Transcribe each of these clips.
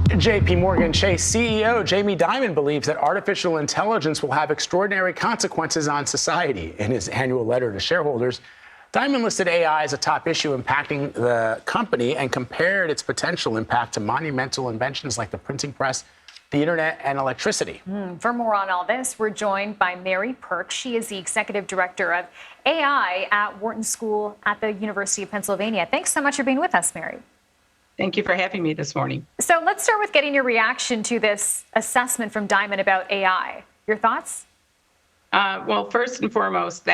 JPMorgan Chase CEO Jamie Dimon believes that artificial intelligence will have extraordinary consequences on society. In his annual letter to shareholders, Dimon listed AI as a top issue impacting the company and compared its potential impact to monumental inventions like the printing press, the internet, and electricity. For more on all this, we're joined by Mary Purk. She is the executive director of AI at Wharton School at the University of Pennsylvania. Thanks so much for being with us, Mary. Thank you for having me this morning. So let's start with getting your reaction to this assessment from Dimon about AI. Your thoughts? Well, first and foremost,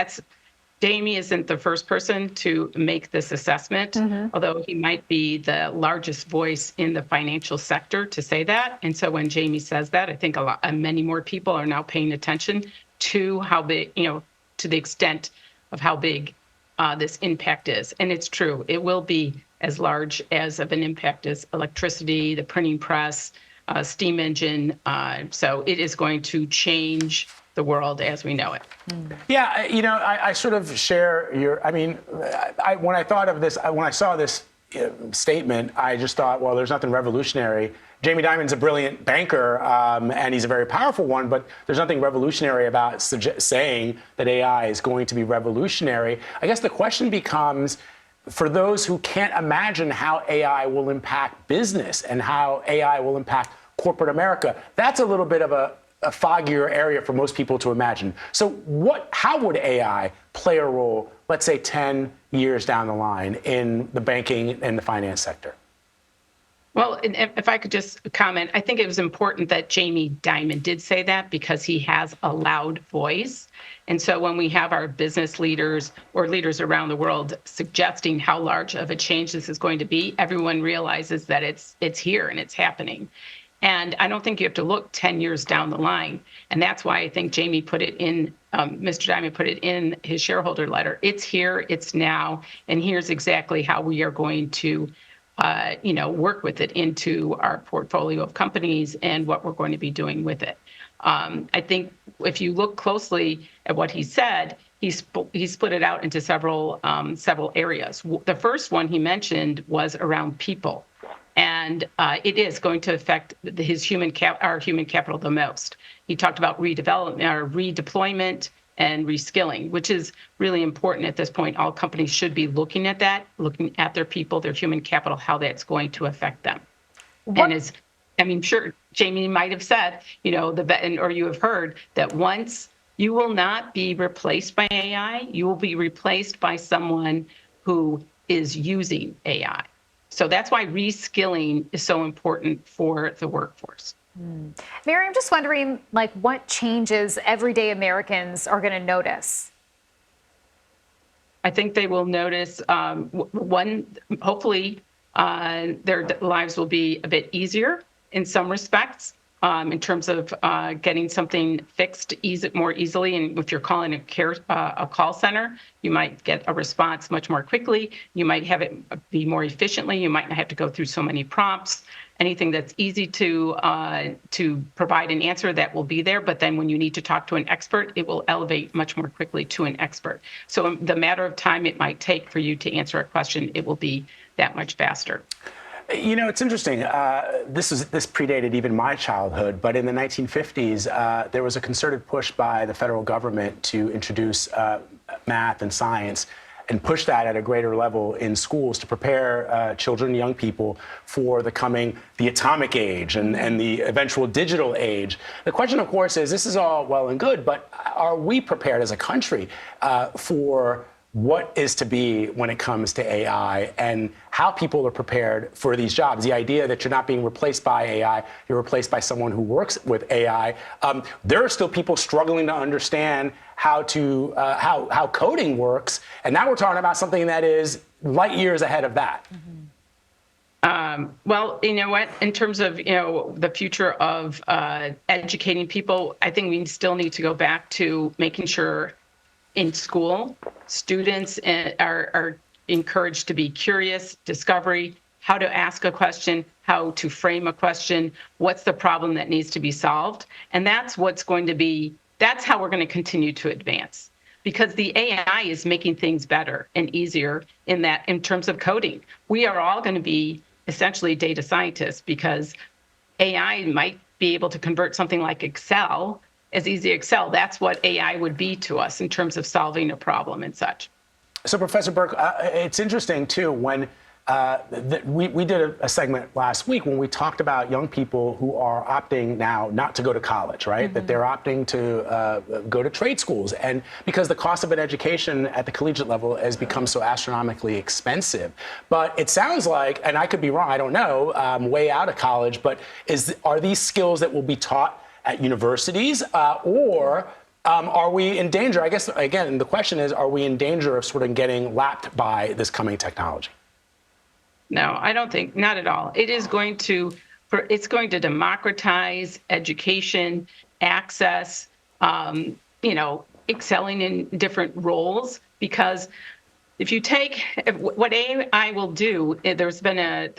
Jamie isn't the first person to make this assessment, although he might be the largest voice in the financial sector to say that. And so when Jamie says that, I think many more people are now paying attention to how big, to the extent of how big this impact is. And it's true, it will be as large as of an impact as electricity, the printing press, steam engine. So it is going to change the world as we know it. Yeah, I sort of share when I saw this statement, I just thought, well, there's nothing revolutionary. Jamie Dimon's a brilliant banker, and he's a very powerful one, but there's nothing revolutionary about saying that AI is going to be revolutionary. I guess the question becomes, for those who can't imagine how AI will impact business and how AI will impact corporate America, that's a little bit of a foggier area for most people to imagine. So how would AI play a role, let's say 10 years down the line, in the banking and the finance sector? Well, if I could just comment, I think it was important that Jamie Dimon did say that because he has a loud voice. And so when we have our business leaders or leaders around the world suggesting how large of a change this is going to be, everyone realizes that it's here and it's happening. And I don't think you have to look 10 years down the line. And that's why I think Jamie put it in, Mr. Dimon put it in his shareholder letter. It's here, it's now, and here's exactly how we are going to work with it into our portfolio of companies and what we're going to be doing with it. I think if you look closely at what he said, he split it out into several areas. The first one he mentioned was around people. And it is going to affect our human capital the most. He talked about redeployment and reskilling, which is really important at this point. All companies should be looking at that, looking at their people, their human capital, how that's going to affect them. Sure, Jamie might have said, or you have heard that once you will not be replaced by AI, you will be replaced by someone who is using AI. So that's why reskilling is so important for the workforce. Mary, I'm just wondering, what changes everyday Americans are going to notice? I think they will notice, hopefully, their lives will be a bit easier in some respects, in terms of getting something fixed more easily. And if you're calling a call center, you might get a response much more quickly. You might have it be more efficiently. You might not have to go through so many prompts. Anything that's easy to provide an answer, that will be there. But then when you need to talk to an expert, it will elevate much more quickly to an expert. So the matter of time it might take for you to answer a question, it will be that much faster. It's interesting. This predated even my childhood, but in the 1950s, there was a concerted push by the federal government to introduce math and science and push that at a greater level in schools to prepare children, young people, for the atomic age and the eventual digital age. The question, of course, is this is all well and good, but are we prepared as a country for what is to be when it comes to AI and how people are prepared for these jobs? The idea that you're not being replaced by AI, you're replaced by someone who works with AI. There are still people struggling to understand how coding works, and now we're talking about something that is light years ahead of that. Well, you know what? In terms of the future of educating people, I think we still need to go back to making sure in school, students are encouraged to be curious, discovery, how to ask a question, how to frame a question, what's the problem that needs to be solved. And that's how we're going to continue to advance. Because the AI is making things better and easier in terms of coding. We are all going to be essentially data scientists, because AI might be able to convert something like Excel as easy as Excel. That's what AI would be to us in terms of solving a problem and such. So, Professor Purk, it's interesting, too, when we did a segment last week when we talked about young people who are opting now not to go to college, right? That they're opting to go to trade schools. And because the cost of an education at the collegiate level has become so astronomically expensive. But it sounds like, and I could be wrong, I don't know, way out of college, but are these skills that will be taught at universities or are we in danger? I guess, again, the question is, are we in danger of sort of getting lapped by this coming technology? No, I don't think, not at all. It's going to democratize education, access, excelling in different roles. Because if you take what AI will do, there's been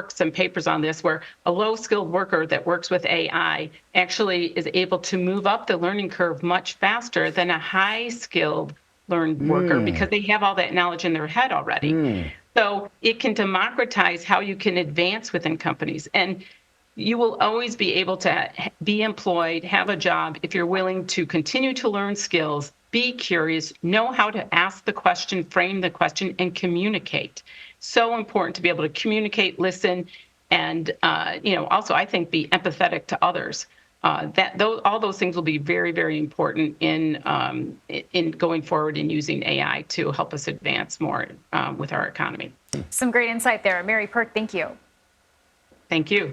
some papers on this where a low-skilled worker that works with AI actually is able to move up the learning curve much faster than a high-skilled learned worker because they have all that knowledge in their head already. So it can democratize how you can advance within companies. And you will always be able to be employed, have a job, if you're willing to continue to learn skills, be curious, know how to ask the question, frame the question, and communicate. So important to be able to communicate, listen, and also I think be empathetic to others. All those things will be very, very important in going forward and using AI to help us advance more with our economy. Some great insight there. Mary Purk, thank you. Thank you.